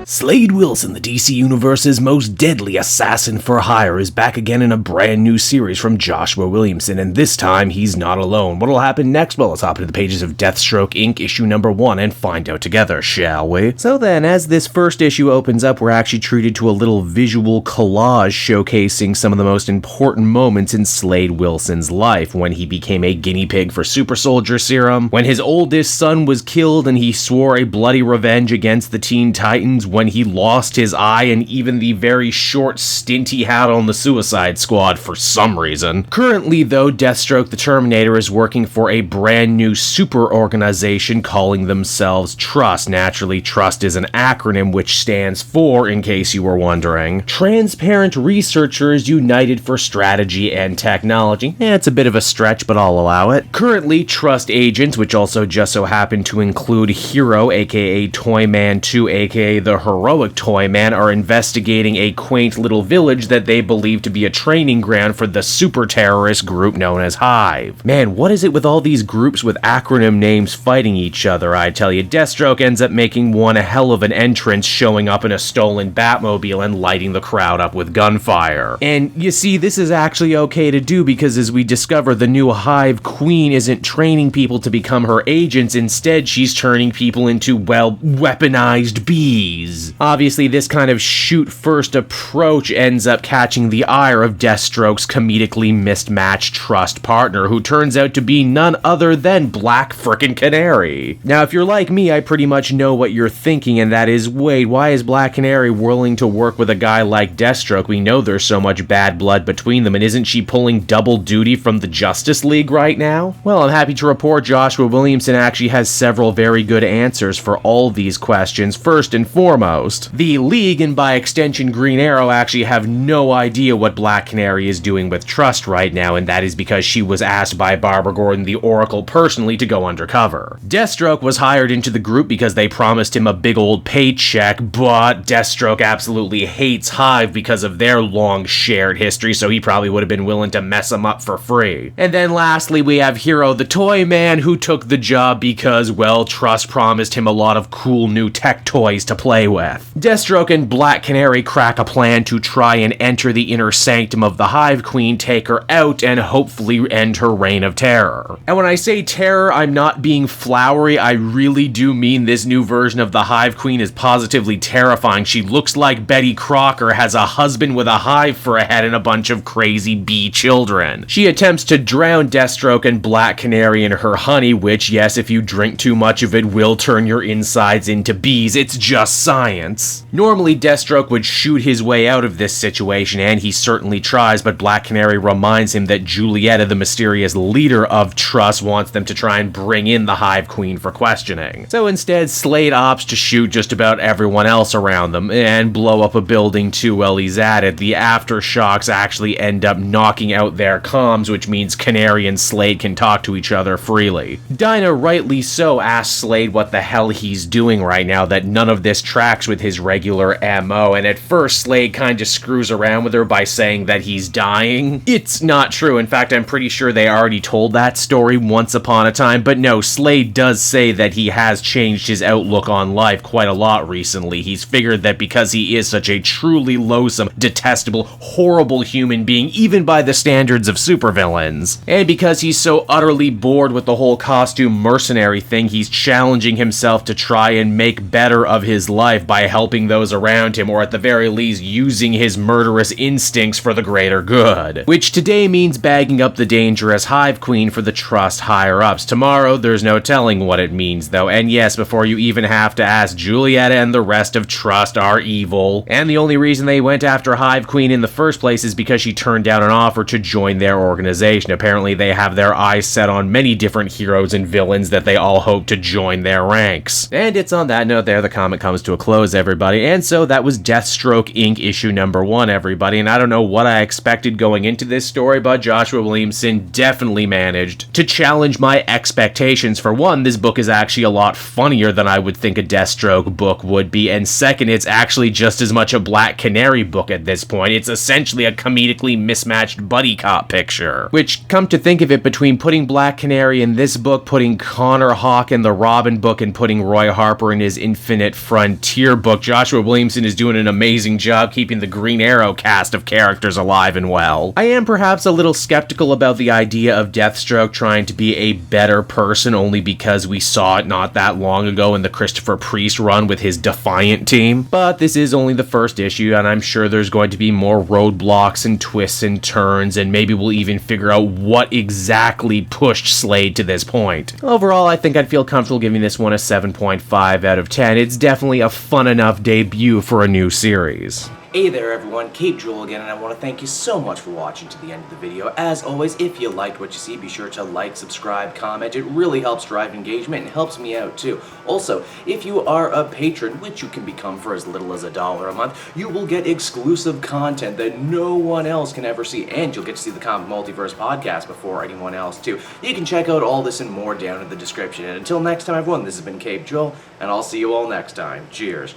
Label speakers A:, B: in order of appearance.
A: Slade Wilson, the DC Universe's most deadly assassin for hire, is back again in a brand new series from Joshua Williamson, and this time he's not alone. What'll happen next? Well, let's hop into the pages of Deathstroke Inc. issue number 1 and find out together, shall we? So then, as this first issue opens up, we're actually treated to a little visual collage showcasing some of the most important moments in Slade Wilson's life, when he became a guinea pig for super soldier serum, when his oldest son was killed and he swore a bloody revenge against the Teen Titans, when he lost his eye, and even the very short stint he had on the Suicide Squad for some reason. Currently, though, Deathstroke the Terminator is working for a brand new super organization calling themselves T.R.U.S.T. Naturally, T.R.U.S.T is an acronym which stands for, in case you were wondering, Transparent Researchers United for Strategy and Technology. It's a bit of a stretch, but I'll allow it. Currently, T.R.U.S.T agents, which also just so happen to include Hero, aka Toyman 2, aka the Heroic Toyman, are investigating a quaint little village that they believe to be a training ground for the super terrorist group known as Hive. Man, what is it with all these groups with acronym names fighting each other, I tell you. Deathstroke ends up making one a hell of an entrance, showing up in a stolen Batmobile and lighting the crowd up with gunfire. And you see, this is actually okay to do because as we discover, the new Hive Queen isn't training people to become her agents, instead she's turning people into, well, weaponized bees. Obviously, this kind of shoot-first approach ends up catching the ire of Deathstroke's comedically mismatched T.R.U.S.T partner, who turns out to be none other than Black Canary. Now, if you're like me, I pretty much know what you're thinking, and that is, wait, why is Black Canary willing to work with a guy like Deathstroke? We know there's so much bad blood between them, and isn't she pulling double duty from the Justice League right now? Well, I'm happy to report Joshua Williamson actually has several very good answers for all these questions. First and foremost, the League, and by extension Green Arrow, actually have no idea what Black Canary is doing with T.R.U.S.T right now, and that is because she was asked by Barbara Gordon, the Oracle, personally to go undercover. Deathstroke was hired into the group because they promised him a big old paycheck, but Deathstroke absolutely hates Hive because of their long shared history, so he probably would have been willing to mess them up for free. And then lastly, we have Hero the Toy Man, who took the job because, well, T.R.U.S.T promised him a lot of cool new tech toys to play with. Deathstroke and Black Canary crack a plan to try and enter the inner sanctum of the Hive Queen, take her out, and hopefully end her reign of terror. And when I say terror, I'm not being flowery, I really do mean this new version of the Hive Queen is positively terrifying. She looks like Betty Crocker, has a husband with a hive for a head and a bunch of crazy bee children. She attempts to drown Deathstroke and Black Canary in her honey, which, yes, if you drink too much of it, will turn your insides into bees. It's just science. Normally, Deathstroke would shoot his way out of this situation, and he certainly tries, but Black Canary reminds him that Julieta, the mysterious leader of T.R.U.S.T, wants them to try and bring in the Hive Queen for questioning. So instead, Slade opts to shoot just about everyone else around them, and blow up a building too while he's at it. The aftershocks actually end up knocking out their comms, which means Canary and Slade can talk to each other freely. Dinah, rightly so, asks Slade what the hell he's doing right now, that none of this tracks with his regular MO, and at first Slade kinda screws around with her by saying that he's dying. It's not true. In fact, I'm pretty sure they already told that story once upon a time, but no, Slade does say that he has changed his outlook on life quite a lot recently. He's figured that because he is such a truly loathsome, detestable, horrible human being, even by the standards of supervillains, and because he's so utterly bored with the whole costume mercenary thing, he's challenging himself to try and make better of his life by helping those around him, or at the very least using his murderous instincts for the greater good. Which today means bagging up the dangerous Hive Queen for the T.R.U.S.T higher-ups. Tomorrow, there's no telling what it means, though, and yes, before you even have to ask, Julieta and the rest of T.R.U.S.T are evil, and the only reason they went after Hive Queen in the first place is because she turned down an offer to join their organization. Apparently, they have their eyes set on many different heroes and villains that they all hope to join their ranks. And it's on that note there the comic comes to a close, everybody, and so that was Deathstroke Inc. issue number 1, everybody, and I don't know what I expected going into this story, but Joshua Williamson definitely managed to challenge my expectations. For one, this book is actually a lot funnier than I would think a Deathstroke book would be, and second, it's actually just as much a Black Canary book at this point. It's essentially a comedically mismatched buddy cop picture, which, come to think of it, between putting Black Canary in this book, putting Connor Hawke in the Robin book, and putting Roy Harper in his Infinite Frontier Frontier book, Joshua Williamson is doing an amazing job keeping the Green Arrow cast of characters alive and well. I am perhaps a little skeptical about the idea of Deathstroke trying to be a better person only because we saw it not that long ago in the Christopher Priest run with his Defiant team, but this is only the first issue, and I'm sure there's going to be more roadblocks and twists and turns, and maybe we'll even figure out what exactly pushed Slade to this point. Overall, I think I'd feel comfortable giving this one a 7.5 out of 10. It's definitely a fun enough debut for a new series.
B: Hey there everyone, Cape Joel again, and I want to thank you so much for watching to the end of the video. As always, if you liked what you see, be sure to like, subscribe, comment. It really helps drive engagement and helps me out too. Also, if you are a patron, which you can become for as little as $1 a month, you will get exclusive content that no one else can ever see, and you'll get to see the Comic Multiverse podcast before anyone else too. You can check out all this and more down in the description. And until next time everyone, this has been Cape Joel, and I'll see you all next time. Cheers.